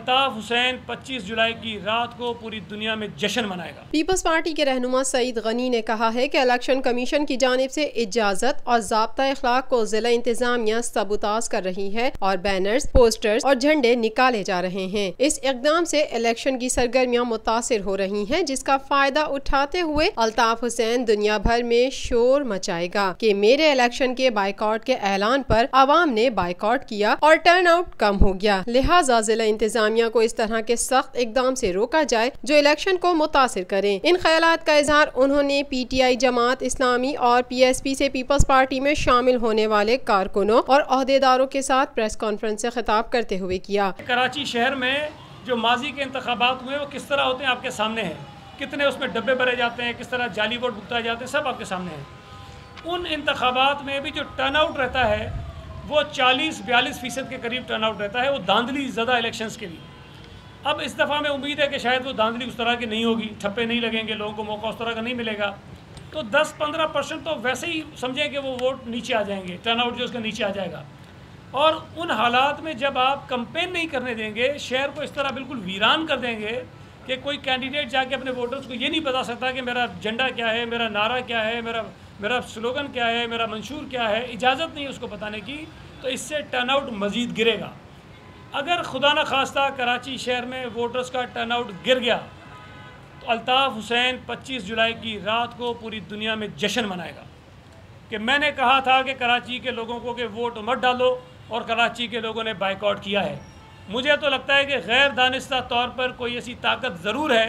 अल्ताफ हुसैन 25 जुलाई की रात को पूरी दुनिया में जश्न मनाएगा। पीपल्स पार्टी के रहनुमा सईद गनी ने कहा है कि इलेक्शन कमीशन की जानिब से इजाजत और ज़ाब्ता अखलाक को जिला इंतजामिया सबूताज कर रही है और बैनर्स, पोस्टर्स और झंडे निकाले जा रहे हैं। इस इकदाम से इलेक्शन की सरगर्मियाँ मुतासिर हो रही हैं, जिसका फायदा उठाते हुए अल्ताफ हुसैन दुनिया भर में शोर मचाएगा कि मेरे इलेक्शन के बाइकआउट के ऐलान पर आवाम ने बाइकआउट किया और टर्न आउट कम हो गया। लिहाजा जिला इंतजामिया को इस तरह के सख्त इकदाम से रोका जाए जो इलेक्शन को मुतासिर करें। इन ख्यालात का इजहार उन्होंने PTI, जमात इस्लामी और PSP से पीपल्स पार्टी में शामिल होने वाले कारकुनों और ओहदेदारों के साथ प्रेस कॉन्फ्रेंस से खिताब करते हुए किया। कराची शहर में जो माजी के इंतखाबात हुए वो किस तरह होते हैं आपके सामने है, कितने उसमें डब्बे भरे जाते हैं, किस तरह जाली वोट भुगताए जाते हैं, सब आपके सामने है। उन इंतखाबात में भी जो टर्न आउट रहता है वो 40-42% के करीब टर्न आउट रहता है, वो धांधली ज़्यादा इलेक्शंस के लिए। अब इस दफ़ा में उम्मीद है कि शायद वो धांधली उस तरह की नहीं होगी, ठप्पे नहीं लगेंगे, लोगों को मौका उस तरह का नहीं मिलेगा, तो 10-15% तो वैसे ही समझें कि वो वोट नीचे आ जाएंगे, टर्न आउट जो उसका नीचे आ जाएगा। और उन हालात में जब आप कंपेन नहीं करने देंगे, शहर को इस तरह बिल्कुल वीरान कर देंगे कि कोई कैंडिडेट जाके अपने वोटर्स को ये नहीं बता सकता कि मेरा झंडा क्या है, मेरा नारा क्या है, मेरा स्लोगन क्या है, मेरा मंशूर क्या है, इजाज़त नहीं है उसको बताने की, तो इससे टर्नआउट मज़ीद गिरेगा। अगर खुदा न खास्ता कराची शहर में वोटर्स का टर्नआउट गिर गया तो अल्ताफ हुसैन 25 जुलाई की रात को पूरी दुनिया में जश्न मनाएगा कि मैंने कहा था कि कराची के लोगों को कि वोट मत डालो, और कराची के लोगों ने बाइकआउट किया है। मुझे तो लगता है कि गैर दानिस्ता तौर पर कोई ऐसी ताकत ज़रूर है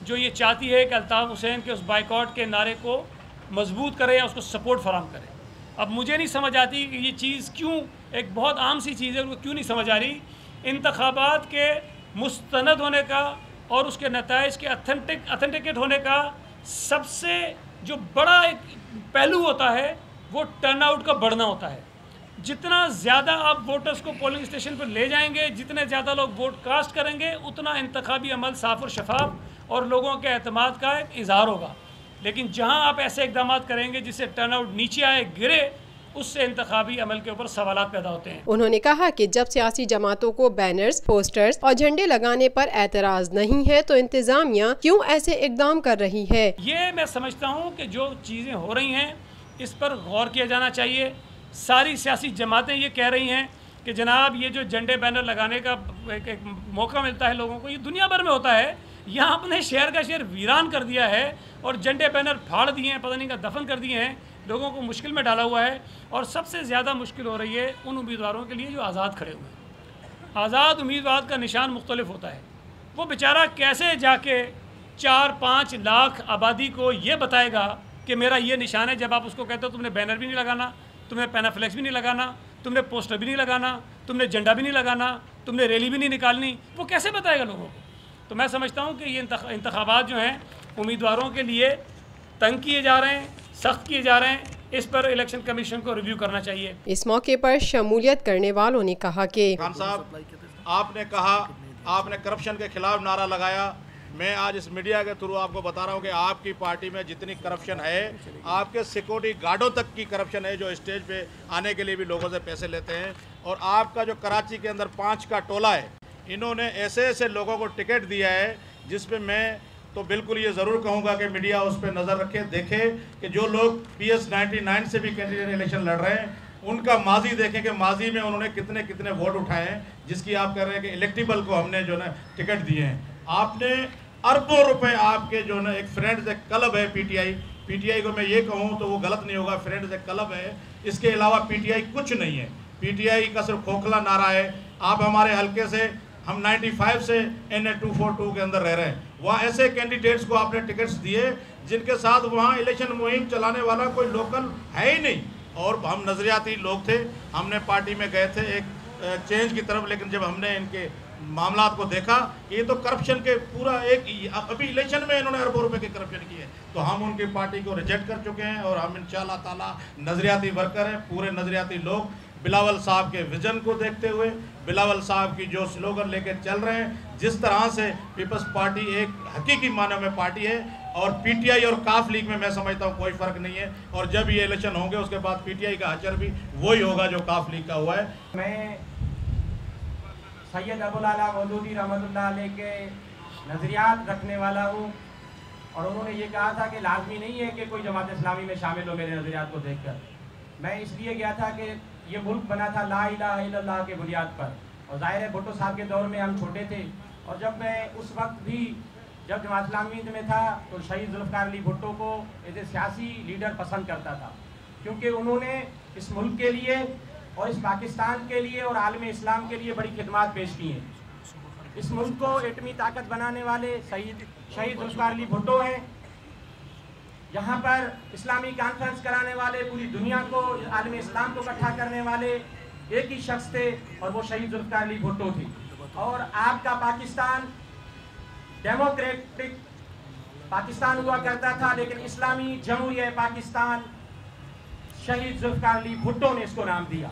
जो ये चाहती है कि अल्ताफ हुसैन के उस बाइकआउट के नारे को मजबूत करे या उसको सपोर्ट फराम करे। अब मुझे नहीं समझ आती कि ये चीज़ क्यों, एक बहुत आम सी चीज़ है, उनको क्यों नहीं समझ आ रही। इंतखाबात के मुस्तनद होने का और उसके नताइज के अथेंटिकेट होने का सबसे जो बड़ा एक पहलू होता है वो टर्नआउट का बढ़ना होता है। जितना ज़्यादा आप वोटर्स को पोलिंग स्टेशन पर ले जाएंगे, जितने ज़्यादा लोग वोट कास्ट करेंगे, उतना इंतखाबी अमल साफ़ और शफाफ और लोगों के एतमाद का एक इज़हार होगा। लेकिन जहां आप ऐसे इकदाम करेंगे जिससे टर्नआउट नीचे आए, गिरे, उससे इंतखाबी अमल के ऊपर सवालात पैदा होते हैं। उन्होंने कहा कि जब सियासी जमातों को बैनर्स, पोस्टर्स और झंडे लगाने पर एतराज़ नहीं है तो इंतजामिया क्यों ऐसे इकदाम कर रही है। ये मैं समझता हूँ कि जो चीज़ें हो रही हैं इस पर गौर किया जाना चाहिए। सारी सियासी जमातें ये कह रही हैं कि जनाब ये जो झंडे बैनर लगाने का एक मौका मिलता है लोगों को, ये दुनिया भर में होता है, यहाँ अपने शहर का शहर वीरान कर दिया है और झंडे बैनर फाड़ दिए हैं, पता नहीं का दफन कर दिए हैं, लोगों को मुश्किल में डाला हुआ है। और सबसे ज़्यादा मुश्किल हो रही है उन उम्मीदवारों के लिए जो आज़ाद खड़े हुए हैं। आज़ाद उम्मीदवार का निशान मुख्तलिफ होता है, वो बेचारा कैसे जाके 4-5 लाख आबादी को ये बताएगा कि मेरा ये निशान है, जब आप उसको कहते हो तुमने बैनर भी नहीं लगाना, तुमने पैनाफ्लेक्स भी नहीं लगाना, तुमने पोस्टर भी नहीं लगाना, तुमने झंडा भी नहीं लगाना, तुमने रैली भी नहीं निकालनी, वो कैसे बताएगा लोगों को। तो मैं समझता हूँ कि ये इंतखाबात जो हैं उम्मीदवारों के लिए तंग किए जा रहे हैं, सख्त किए जा रहे हैं, इस पर इलेक्शन कमीशन को रिव्यू करना चाहिए। इस मौके पर शमूलियत करने वालों ने कहा कि खान साहब, आपने कहा आपने करप्शन के खिलाफ नारा लगाया। मैं आज इस मीडिया के थ्रू आपको बता रहा हूँ कि आपकी पार्टी में जितनी करप्शन है, आपके सिक्योरिटी गार्डों तक की करप्शन है जो स्टेज पे आने के लिए भी लोगों से पैसे लेते हैं। और आपका जो कराची के अंदर 5 का टोला है, इन्होंने ऐसे ऐसे लोगों को टिकट दिया है जिस पे मैं तो बिल्कुल ये ज़रूर कहूँगा कि मीडिया उस पर नज़र रखे, देखे कि जो लोग PS 99 से भी कैंडिडेट इलेक्शन लड़ रहे हैं उनका माजी देखें कि माजी में उन्होंने कितने कितने वोट उठाए हैं, जिसकी आप कह रहे हैं कि इलेक्टिबल को हमने जो ना टिकट दिए हैं। आपने अरबों रुपए आपके जो ना एक फ्रेंड्स एक क्लब है PTI को मैं ये कहूँ तो वो गलत नहीं होगा, फ्रेंड्स एक क्लब है, इसके अलावा PTI कुछ नहीं है। PTI का सिर्फ खोखला नारा है। आप हमारे हल्के से, हम 95 से NA 242 के अंदर रह रहे हैं, वहाँ ऐसे कैंडिडेट्स को आपने टिकट्स दिए जिनके साथ वहाँ इलेक्शन मुहिम चलाने वाला कोई लोकल है ही नहीं। और हम नज़रियाती लोग थे, हमने पार्टी में गए थे एक चेंज की तरफ, लेकिन जब हमने इनके मामलात को देखा कि ये तो करप्शन के पूरा एक अभी इलेक्शन में इन्होंने अरबों रुपए के करप्शन किए, तो हम उनकी पार्टी को रिजेक्ट कर चुके हैं। और हम इंशाअल्लाह ताला नज़रियाती वर्कर हैं, पूरे नज़रियाती लोग बिलावल साहब के विजन को देखते हुए, बिलावल साहब की जो स्लोगन लेके चल रहे हैं, जिस तरह से पीपल्स पार्टी एक हकीकी मानव में पार्टी है। और PTI और काफ लीग में मैं समझता हूँ कोई फ़र्क नहीं है। और जब ये इलेक्शन होंगे उसके बाद PTI का हचर भी वही होगा जो काफ लीग का हुआ है। मैं सैयद अबुल आला मौदूदी रहमतुल्लाह अलैह के नज़रियात रखने वाला हूँ, और उन्होंने ये कहा था कि लाजमी नहीं है कि कोई जमात इस्लामी में शामिल हो मेरे नज़रियात को देखकर। मैं इसलिए गया था कि ये मुल्क बना था ला इलाहा इल्लल्लाह के बुनियाद पर, और ज़ाहिर है भुट्टो साहब के दौर में हम छोटे थे, और जब मैं उस वक्त भी जब जमात इस्लामी में था तो शहीद जुल्फ़िकार अली भुट्टो को एज ए सियासी लीडर पसंद करता था, क्योंकि उन्होंने इस मुल्क के लिए और इस पाकिस्तान के लिए और आलम इस्लाम के लिए बड़ी खिदमात पेश की हैं। इस मुल्क को एटमी ताकत बनाने वाले शहीद जुल्फ़िकार अली भुट्टो हैं। यहाँ पर इस्लामी कॉन्फ्रेंस कराने वाले, पूरी दुनिया को, आलम इस्लाम को इकट्ठा करने वाले एक ही शख्स थे, और वो शहीद जुल्फ़िकार अली भुट्टो थे। और आपका पाकिस्तान डेमोक्रेटिक पाकिस्तान हुआ करता था, लेकिन इस्लामी जमहूरिया पाकिस्तान शहीद जुल्फ़िकार अली भुट्टो ने इसको नाम दिया।